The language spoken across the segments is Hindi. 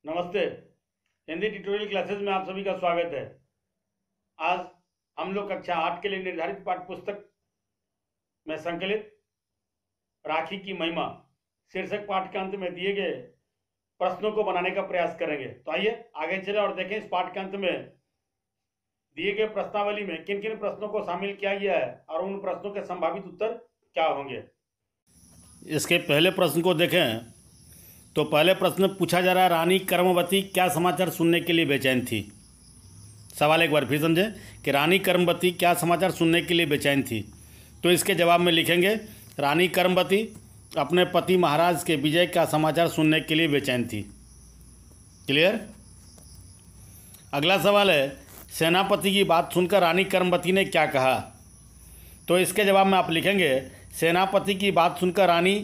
नमस्ते। हिंदी ट्यूटोरियल क्लासेस में आप सभी का स्वागत है। आज हम लोग कक्षा 8 के लिए निर्धारित पाठ्य पुस्तक में संकलित राखी की महिमा शीर्षक पाठ के अंत में दिए गए प्रश्नों को बनाने का प्रयास करेंगे। तो आइए आगे चले और देखें इस पाठ के अंत में दिए गए प्रश्नावली में किन किन प्रश्नों को शामिल किया गया है और उन प्रश्नों के संभावित उत्तर क्या होंगे। इसके पहले प्रश्न को देखें तो पहले प्रश्न में पूछा जा रहा है, रानी कर्मवती क्या समाचार सुनने के लिए बेचैन थी। सवाल एक बार फिर समझें कि रानी कर्मवती क्या समाचार सुनने के लिए बेचैन थी। तो इसके जवाब में लिखेंगे, रानी कर्मवती अपने पति महाराज के विजय का समाचार सुनने के लिए बेचैन थी। क्लियर। अगला सवाल है, सेनापति की बात सुनकर रानी कर्मवती ने क्या कहा। तो इसके जवाब में आप लिखेंगे, सेनापति की बात सुनकर रानी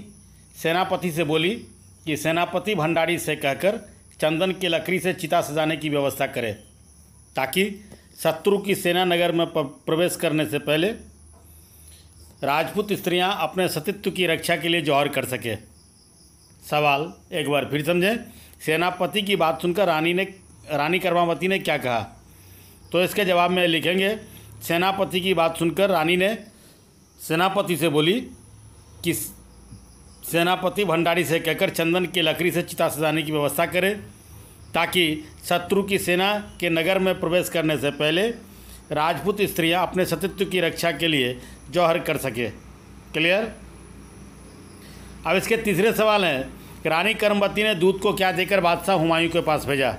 सेनापति से बोली कि सेनापति भंडारी से कहकर चंदन की लकड़ी से चिता सजाने की व्यवस्था करे ताकि शत्रु की सेना नगर में प्रवेश करने से पहले राजपूत स्त्रियां अपने सतीत्व की रक्षा के लिए जौहर कर सके। सवाल एक बार फिर समझें, सेनापति की बात सुनकर रानी कर्मावती ने क्या कहा। तो इसके जवाब में लिखेंगे, सेनापति की बात सुनकर रानी ने सेनापति से बोली कि सेनापति भंडारी से कहकर चंदन की लकड़ी से चिता सजाने की व्यवस्था करे ताकि शत्रु की सेना के नगर में प्रवेश करने से पहले राजपूत स्त्रियां अपने सतीत्व की रक्षा के लिए जौहर कर सके। क्लियर। अब इसके तीसरे सवाल हैं कि रानी कर्मवती ने दूध को क्या देकर बादशाह हुमायूं के पास भेजा।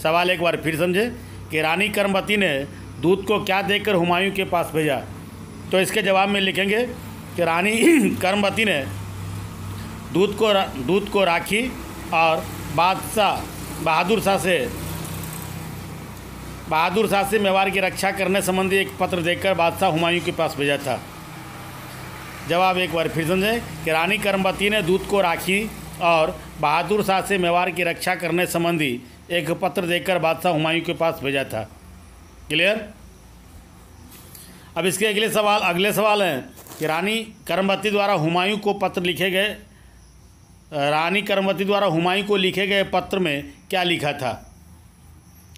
सवाल एक बार फिर समझे कि रानी कर्मवती ने दूध को क्या देकर हुमायूं के पास भेजा। तो इसके जवाब में लिखेंगे कि रानी कर्मवती ने दूध को राखी और बहादुर शाह से मेवाड़ की रक्षा करने संबंधी एक पत्र देकर बादशाह हुमायूं के पास भेजा था। जवाब एक बार फिर समझें कि रानी कर्मवती ने दूध को राखी और बहादुर शाह से मेवाड़ की रक्षा करने संबंधी एक पत्र देकर बादशाह हुमायूं के पास भेजा था। क्लियर। अब इसके अगले सवाल हैं कि रानी कर्मवती द्वारा हुमायूं को लिखे गए पत्र में क्या लिखा था।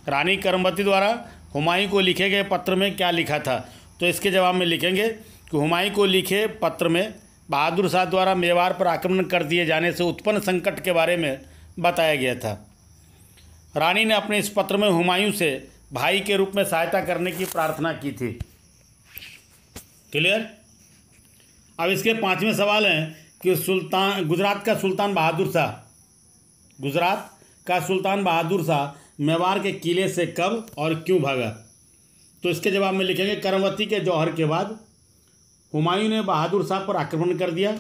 रानी कर्मवती द्वारा हुमायूं को लिखे गए पत्र में क्या लिखा था। तो इसके जवाब में लिखेंगे कि हुमायूं को लिखे पत्र में बहादुर शाह द्वारा मेवाड़ पर आक्रमण कर दिए जाने से उत्पन्न संकट के बारे में बताया गया था। रानी ने अपने इस पत्र में हुमायूं से भाई के रूप में सहायता करने की प्रार्थना की थी। क्लियर। अब इसके पांचवें सवाल हैं कि गुजरात का सुल्तान बहादुर शाह मेवाड़ के किले से कब और क्यों भागा। तो इसके जवाब में लिखेंगे, कर्मवती के जौहर के बाद हुमायूं ने बहादुर शाह पर आक्रमण कर दिया।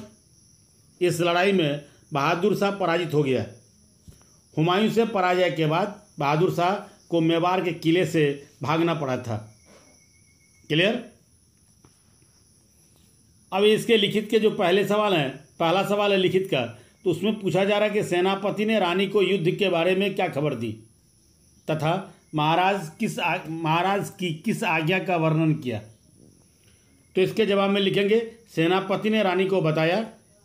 इस लड़ाई में बहादुर शाह पराजित हो गया। हुमायूं से पराजय के बाद बहादुर शाह को मेवाड़ के किले से भागना पड़ा था। क्लियर। अब इसके लिखित के जो पहला सवाल है लिखित का, तो उसमें पूछा जा रहा है कि सेनापति ने रानी को युद्ध के बारे में क्या खबर दी तथा महाराज की किस आज्ञा का वर्णन किया। तो इसके जवाब में लिखेंगे, सेनापति ने रानी को बताया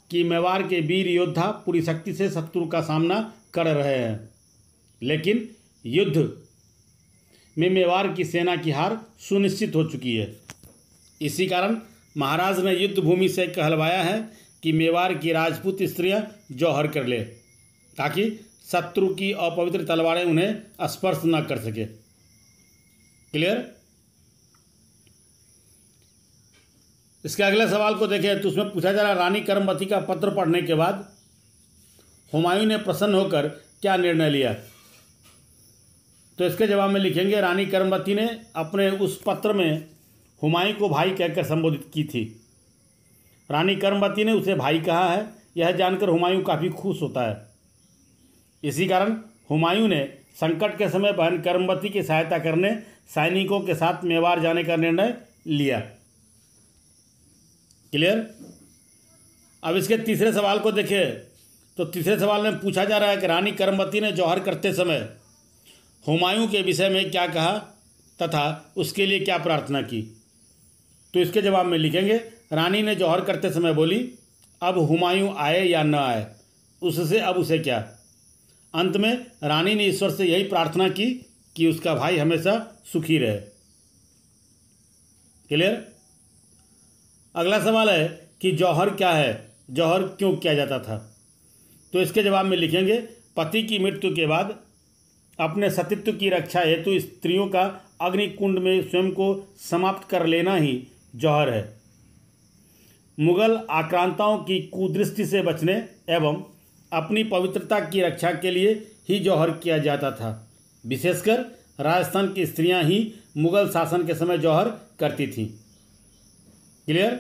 कि मेवाड़ के वीर योद्धा पूरी शक्ति से शत्रु का सामना कर रहे हैं, लेकिन युद्ध में मेवाड़ की सेना की हार सुनिश्चित हो चुकी है। इसी कारण महाराज ने युद्ध भूमि से कहलवाया है कि मेवाड़ की राजपूत स्त्रियां जौहर कर ले ताकि शत्रु की अपवित्र तलवारें उन्हें स्पर्श न कर सके। क्लियर। इसके अगले सवाल को देखें तो उसमें पूछा जा रहा है, रानी कर्मवती का पत्र पढ़ने के बाद हुमायूं ने प्रसन्न होकर क्या निर्णय लिया। तो इसके जवाब में लिखेंगे, रानी कर्मवती ने अपने उस पत्र में हुमायूं को भाई कहकर संबोधित की थी। रानी कर्मवती ने उसे भाई कहा है, यह जानकर हुमायूं काफ़ी खुश होता है। इसी कारण हुमायूं ने संकट के समय बहन कर्मवती की सहायता करने सैनिकों के साथ मेवाड़ जाने का निर्णय लिया। क्लियर। अब इसके तीसरे सवाल को देखें तो तीसरे सवाल में पूछा जा रहा है कि रानी कर्मवती ने जौहर करते समय हुमायूं के विषय में क्या कहा तथा उसके लिए क्या प्रार्थना की। तो इसके जवाब में लिखेंगे, रानी ने जौहर करते समय बोली, अब हुमायूं आए या न आए उससे अब उसे क्या। अंत में रानी ने ईश्वर से यही प्रार्थना की कि उसका भाई हमेशा सुखी रहे। क्लियर। अगला सवाल है कि जौहर क्या है, जौहर क्यों किया जाता था। तो इसके जवाब में लिखेंगे पति की मृत्यु के बाद अपने सतीत्व की रक्षा हेतु स्त्रियों का अग्निकुंड में स्वयं को समाप्त कर लेना ही जौहर है। मुगल आक्रांताओं की कुदृष्टि से बचने एवं अपनी पवित्रता की रक्षा के लिए ही जौहर किया जाता था। विशेषकर राजस्थान की स्त्रियां ही मुगल शासन के समय जौहर करती थीं। क्लियर।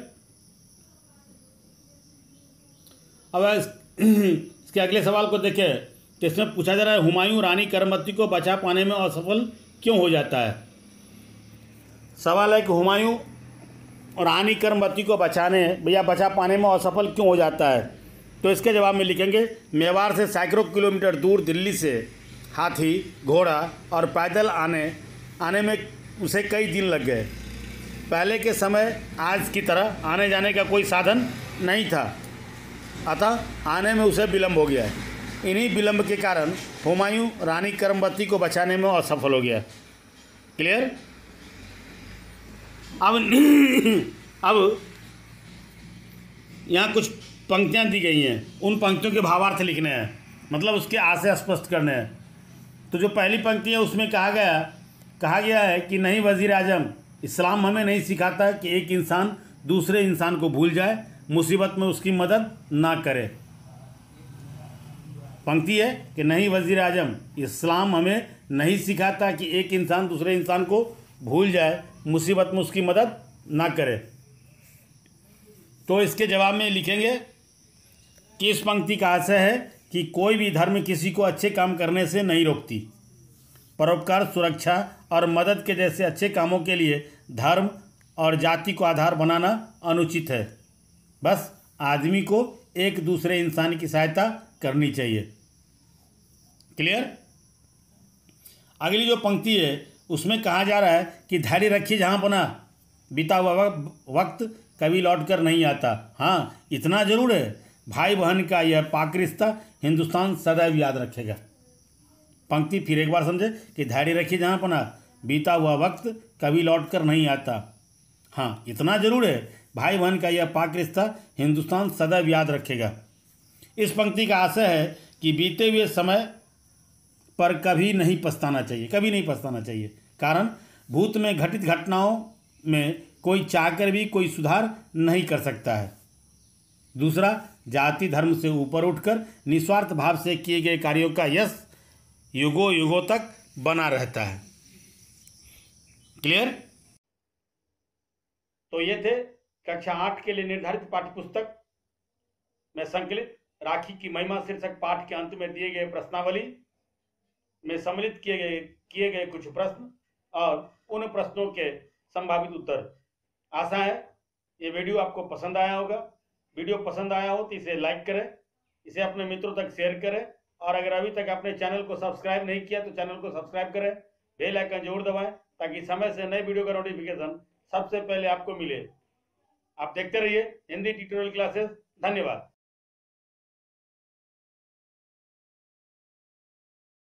अब इसके अगले सवाल को देखें तो इसमें पूछा जा रहा है हुमायूं रानी करमवती को बचा पाने में असफल क्यों हो जाता है। सवाल है कि हुमायूं रानी करमवती को बचा पाने में असफल क्यों हो जाता है। तो इसके जवाब में लिखेंगे मेवाड़ से सैकड़ों किलोमीटर दूर दिल्ली से हाथी, घोड़ा और पैदल आने में उसे कई दिन लग गए। पहले के समय आज की तरह आने जाने का कोई साधन नहीं था, अतः आने में उसे विलम्ब हो गया। इन्हीं विलम्ब के कारण हुमायूं रानी करमवती को बचाने में असफल हो गया। क्लियर। अब यहाँ कुछ पंक्तियाँ दी गई हैं, उन पंक्तियों के भावार्थ लिखने हैं, मतलब उसके आशय स्पष्ट करने हैं। तो जो पहली पंक्ति है उसमें कहा गया है कि नहीं वज़ीर आज़म, इस्लाम हमें नहीं सिखाता कि एक इंसान दूसरे इंसान को भूल जाए, मुसीबत में उसकी मदद ना करे। पंक्ति है कि नहीं वज़ीर आज़म, इस्लाम हमें नहीं सिखाता कि एक इंसान दूसरे इंसान को भूल जाए, मुसीबत में उसकी मदद ना करे। तो इसके जवाब में लिखेंगे कि इस पंक्ति का आशय है कि कोई भी धर्म किसी को अच्छे काम करने से नहीं रोकती। परोपकार, सुरक्षा और मदद के जैसे अच्छे कामों के लिए धर्म और जाति को आधार बनाना अनुचित है। बस आदमी को एक दूसरे इंसान की सहायता करनी चाहिए। क्लियर। अगली जो पंक्ति है उसमें कहा जा रहा है कि धैर्य रखिए जहाँ पना, बीता हुआ वक्त कभी लौट कर नहीं आता। हाँ, इतना जरूर है, भाई बहन का यह पाक रिश्ता हिंदुस्तान सदैव याद रखेगा। पंक्ति फिर एक बार समझे कि धैर्य रखिए जहाँ पना, बीता हुआ वक्त कभी लौट कर नहीं आता। हाँ, इतना जरूर है, भाई बहन का यह पाक रिश्ता हिंदुस्तान सदैव याद रखेगा। इस पंक्ति का आशय है कि बीते हुए समय पर कभी नहीं पछताना चाहिए, कारण भूत में घटित घटनाओं में कोई चाहकर भी कोई सुधार नहीं कर सकता है। दूसरा, जाति धर्म से ऊपर उठकर निस्वार्थ भाव से किए गए कार्यों का यश युगों युगों तक बना रहता है। क्लियर। तो ये थे कक्षा 8 के लिए निर्धारित पाठ्यपुस्तक में संकलित राखी की महिमा शीर्षक पाठ के अंत में दिए गए प्रश्नावली में सम्मिलित किए गए कुछ प्रश्न और उन प्रश्नों के संभावित उत्तर। आशा है ये वीडियो आपको पसंद आया होगा। वीडियो पसंद आया हो तो इसे लाइक करें, इसे अपने मित्रों तक शेयर करें, और अगर अभी तक आपने चैनल को सब्सक्राइब नहीं किया तो चैनल को सब्सक्राइब करें, बेल आइकन जरूर दबाएं ताकि समय से नए वीडियो का नोटिफिकेशन सबसे पहले आपको मिले। आप देखते रहिए हिंदी ट्यूटोरियल क्लासेस। धन्यवाद।